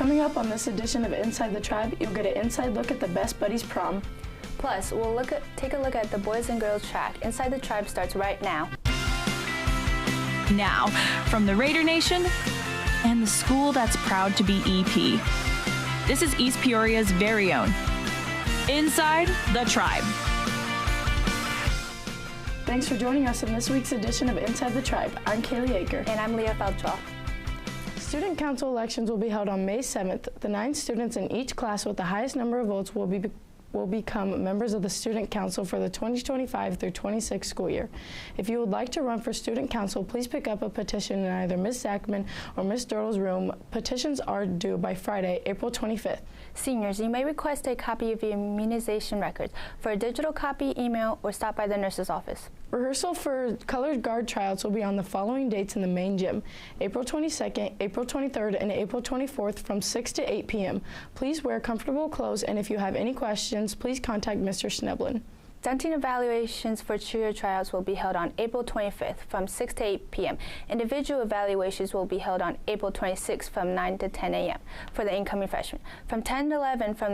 Coming up on this edition of Inside the Tribe, you'll get an inside look at the best Buddies Prom. Plus, we'll take a look at the boys and girls track. Inside the Tribe starts right now. Now, from the Raider Nation and the school that's proud to be EP. This is East Peoria's very own Inside the Tribe. Thanks for joining us in this week's edition of Inside the Tribe. I'm Kaylee Aker. And I'm Leah Feltraw. Student council elections will be held on May 7th. The 9 students in each class with the highest number of votes will become members of the Student Council for the 2025 through 26 school year. If you would like to run for Student Council, please pick up a petition in either Ms. Zachman or Ms. Dirtle's room. Petitions are due by Friday, April 25th. Seniors, you may request a copy of your immunization records. For a digital copy, email, or stop by the nurse's office. Rehearsal for colored guard tryouts will be on the following dates in the main gym: April 22nd, April 23rd, and April 24th from 6 to 8 p.m. Please wear comfortable clothes, and if you have any questions, please contact Mr. Sneblin. Denting evaluations for cheer tryouts will be held on April 25th from 6 to 8 p.m. Individual evaluations will be held on April 26th from 9 to 10 a.m. for the incoming freshmen, from 10 to 11 for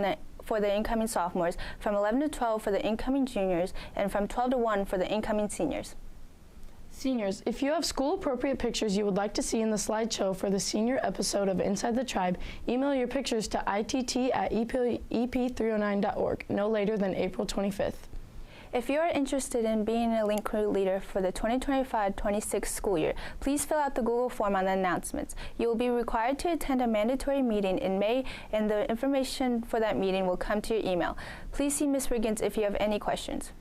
the incoming sophomores, from 11 to 12 for the incoming juniors, and from 12 to 1 for the incoming seniors. Seniors, if you have school-appropriate pictures you would like to see in the slideshow for the senior episode of Inside the Tribe, email your pictures to itt@ep309.org no later than April 25th. If you are interested in being a link crew leader for the 2025-26 school year, please fill out the Google form on the announcements. You will be required to attend a mandatory meeting in May, and the information for that meeting will come to your email. Please see Ms. Riggins if you have any questions.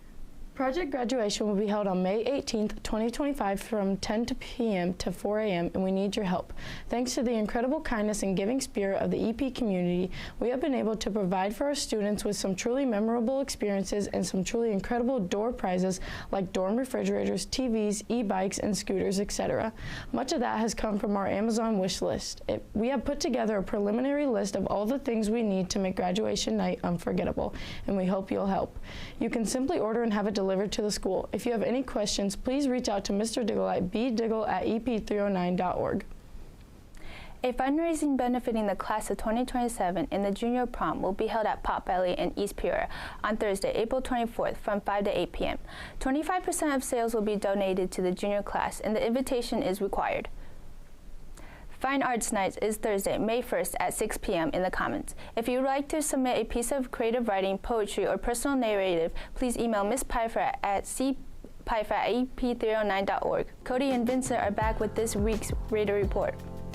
Project graduation will be held on May 18th, 2025 from 10 p.m. to 4 a.m. and we need your help. Thanks to the incredible kindness and giving spirit of the EP community, we have been able to provide for our students with some truly memorable experiences and some truly incredible door prizes like dorm refrigerators, TVs, e-bikes, and scooters, etc. Much of that has come from our Amazon wish list. We have put together a preliminary list of all the things we need to make graduation night unforgettable, and we hope you'll help. You can simply order and have it delivered to the school. If you have any questions, please reach out to Mr. Diggle at bdiggle@ep309.org. A fundraising benefiting the class of 2027 in the junior prom will be held at Potbelly in East Peoria on Thursday, April 24th from 5 to 8 p.m. 25% of sales will be donated to the junior class, and the invitation is required. Fine Arts Night is Thursday, May 1st at 6 p.m. in the Commons. If you would like to submit a piece of creative writing, poetry, or personal narrative, please email Ms. Pfeiffer at cpfeiffer@ep309.org. Cody and Vincent are back with this week's Raider Report.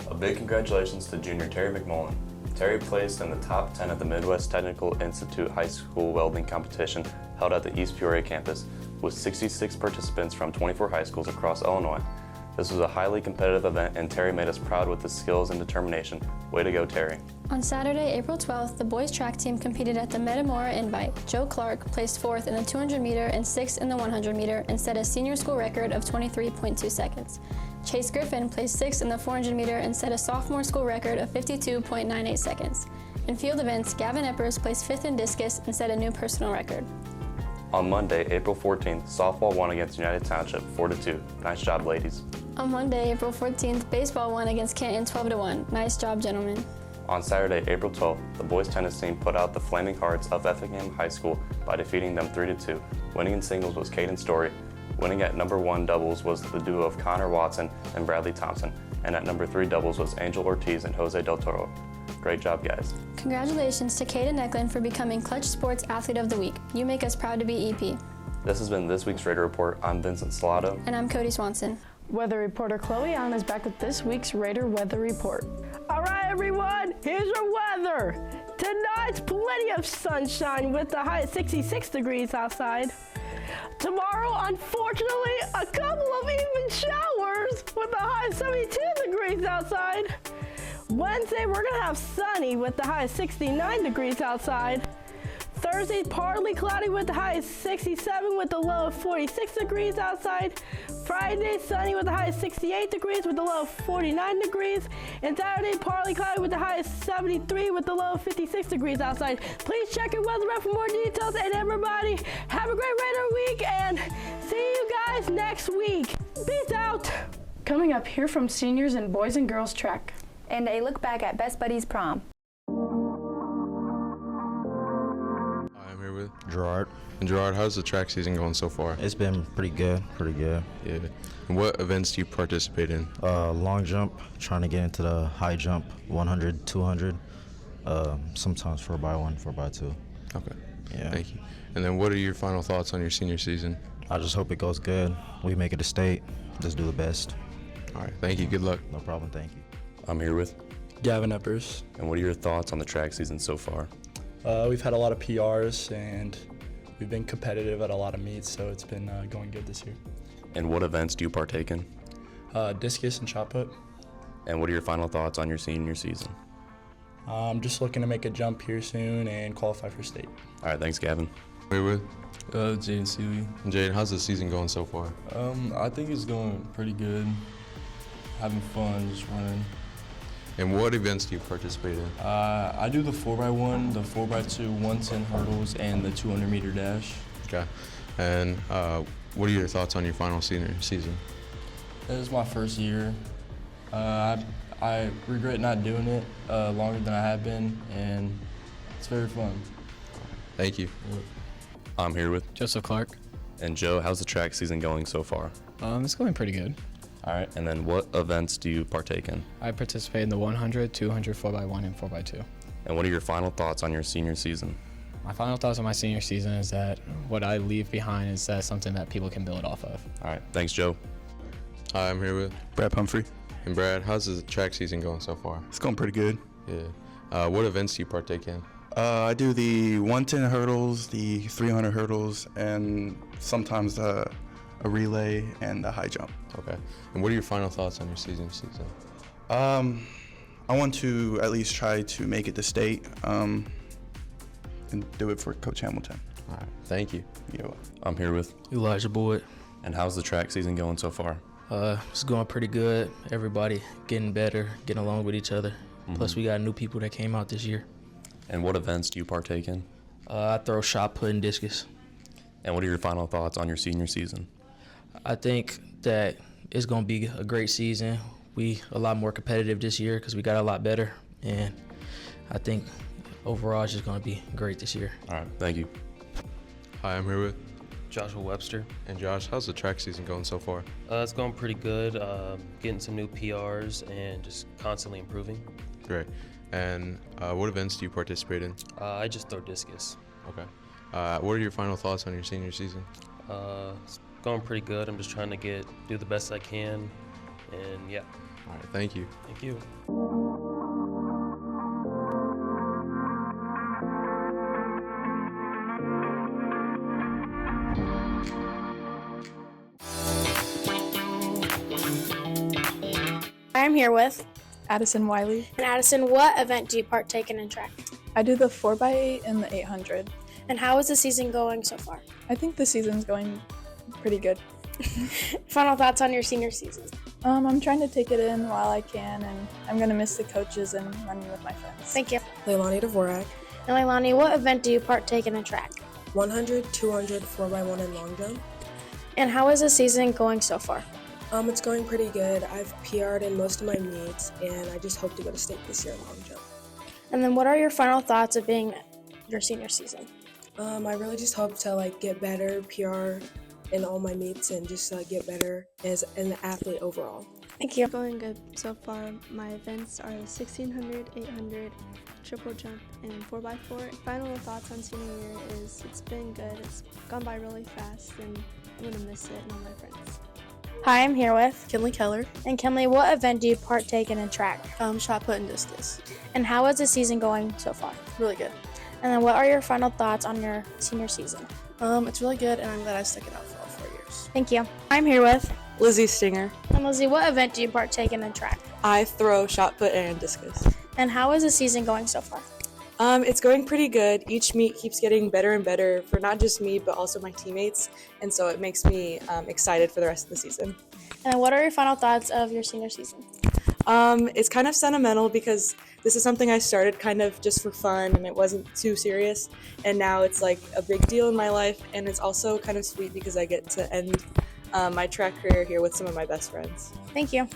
A big congratulations to junior Terry McMullen. Terry placed in the top 10 of the Midwest Technical Institute High School Welding Competition held at the East Peoria campus, with 66 participants from 24 high schools across Illinois. This was a highly competitive event, and Terry made us proud with his skills and determination. Way to go, Terry. On Saturday, April 12th, the boys track team competed at the Metamora Invite. Joe Clark placed 4th in the 200 meter and 6th in the 100 meter and set a senior school record of 23.2 seconds. Chase Griffin placed 6th in the 400 meter and set a sophomore school record of 52.98 seconds. In field events, Gavin Eppers placed 5th in discus and set a new personal record. On Monday, April 14th, softball won against United Township 4-2. Nice job, ladies. On Monday, April 14th, baseball won against Canton 12-1. Nice job, gentlemen. On Saturday, April 12th, the boys tennis team put out the Flaming Hearts of Effingham High School by defeating them 3-2. Winning in singles was Caden Story. Winning at number 1 doubles was the duo of Connor Watson and Bradley Thompson. And at number 3 doubles was Angel Ortiz and Jose Del Toro. Great job, guys. Congratulations to Kaden Eklund for becoming Clutch Sports Athlete of the Week. You make us proud to be EP. This has been this week's Raider Report. I'm Vincent Salato. And I'm Cody Swanson. Weather reporter Chloe Allen is back with this week's Raider Weather Report. All right, everyone, here's your weather. Tonight's plenty of sunshine with the high at 66 degrees outside. Tomorrow, unfortunately, a couple of even showers with the high of 72 degrees outside. Wednesday, we're going to have sunny with the high of 69 degrees outside. Thursday, partly cloudy with the high of 67 with the low of 46 degrees outside. Friday, sunny with the high of 68 degrees with the low of 49 degrees. And Saturday, partly cloudy with the high of 73 with the low of 56 degrees outside. Please check your weather app for more details. And everybody, have a great Raider week and see you guys next week. Peace out. Coming up, hear from seniors in boys and girls track. And a look back at Best Buddies Prom. Gerard. And Gerard, how's the track season going so far? It's been pretty good. Yeah. And what events do you participate in? Long jump, trying to get into the high jump, 100, 200, sometimes 4x1, 4x2. Okay. Yeah. Thank you. And then what are your final thoughts on your senior season? I just hope it goes good. We make it to state. Just do the best. All right. Thank you. Good luck. No problem. Thank you. I'm here with. Gavin Eppers. And what are your thoughts on the track season so far? We've had a lot of PRs and we've been competitive at a lot of meets, so it's been going good this year. And what events do you partake in? Discus and shot put. And what are your final thoughts on your senior season? I'm just looking to make a jump here soon and qualify for state. All right, thanks, Gavin. We're with. Jaden Seeley. And Jaden, how's the season going so far? I think it's going pretty good. Having fun, just running. And what events do you participate in? I do the 4x1, the 4x2, 110 hurdles, and the 200-meter dash. Okay. And what are your thoughts on your final senior season? This is my first year. I regret not doing it longer than I have been, and it's very fun. Thank you. I'm here with. Joseph Clark. And Joe, how's the track season going so far? It's going pretty good. All right, and then what events do you partake in? I participate in the 100, 200, 4x1, and 4x2. And what are your final thoughts on your senior season? My final thoughts on my senior season is that what I leave behind is something that people can build off of. All right, thanks, Joe. Hi, I'm here with. Brad Pumphrey. And Brad, how's the track season going so far? It's going pretty good. Yeah. What events do you partake in? I do the 110 hurdles, the 300 hurdles, and sometimes a relay and the high jump. Okay. And what are your final thoughts on your season? I want to at least try to make it to state and do it for Coach Hamilton. All right. Thank you. I'm here with. Elijah Boyd. And how's the track season going so far? It's going pretty good. Everybody getting better, getting along with each other. Mm-hmm. Plus, we got new people that came out this year. And what events do you partake in? I throw shot put and discus. And what are your final thoughts on your senior season? I think that it's going to be a great season. We a lot more competitive this year because we got a lot better. And I think overall it's just going to be great this year. All right. Thank you. Hi, I'm here with. Joshua Webster. And Josh, how's the track season going so far? It's going pretty good. Getting some new PRs and just constantly improving. Great. And what events do you participate in? I just throw discus. Okay. What are your final thoughts on your senior season? It's going pretty good. I'm just trying to do the best I can, and yeah. All right. Thank you. Thank you. I'm here with Addison Wiley. And Addison, what event do you partake in track? I do the 4x8 and the 800. And how is the season going so far? I think the season's going pretty good. Final thoughts on your senior season? I'm trying to take it in while I can, and I'm going to miss the coaches and running with my friends. Thank you. Leilani Dvorak. And Leilani, what event do you partake in track? 100, 200, 4x1, and long jump. And how is the season going so far? It's going pretty good. I've PR'd in most of my meets, and I just hope to go to state this year in long jump. And then what are your final thoughts of being your senior season? I really just hope to get better, PR in all my meets, and just get better as an athlete overall. Thank you. Going good so far. My events are the 1600, 800, triple jump, and 4x4. Final thoughts on senior year is it's been good. It's gone by really fast, and I'm going to miss it and all my friends. Hi, I'm here with Kinley Keller. And Kinley, what event do you partake in track? Shot put and discus. And how is the season going so far? Really good. And then what are your final thoughts on your senior season? It's really good, and I'm glad I stuck it out for all 4 years. Thank you. I'm here with Lizzie Stinger. And Lizzie, what event do you partake in track? I throw shot put and discus. And how is the season going so far? It's going pretty good. Each meet keeps getting better and better for not just me, but also my teammates. And so it makes me excited for the rest of the season. And what are your final thoughts of your senior season? It's kind of sentimental because this is something I started kind of just for fun and it wasn't too serious. And now it's like a big deal in my life. And it's also kind of sweet because I get to end my track career here with some of my best friends. Thank you.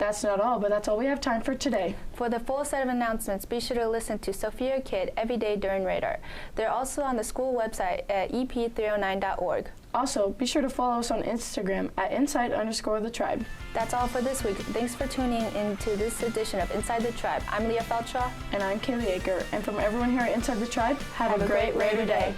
That's not all, but that's all we have time for today. For the full set of announcements, be sure to listen to Sophia Kid every day during Radar. They're also on the school website at ep309.org. Also, be sure to follow us on Instagram at inside_the tribe. That's all for this week. Thanks for tuning into this edition of Inside the Tribe. I'm Leah Feltraw. And I'm Kaylee Aker. And from everyone here at Inside the Tribe, have a great Raider Day.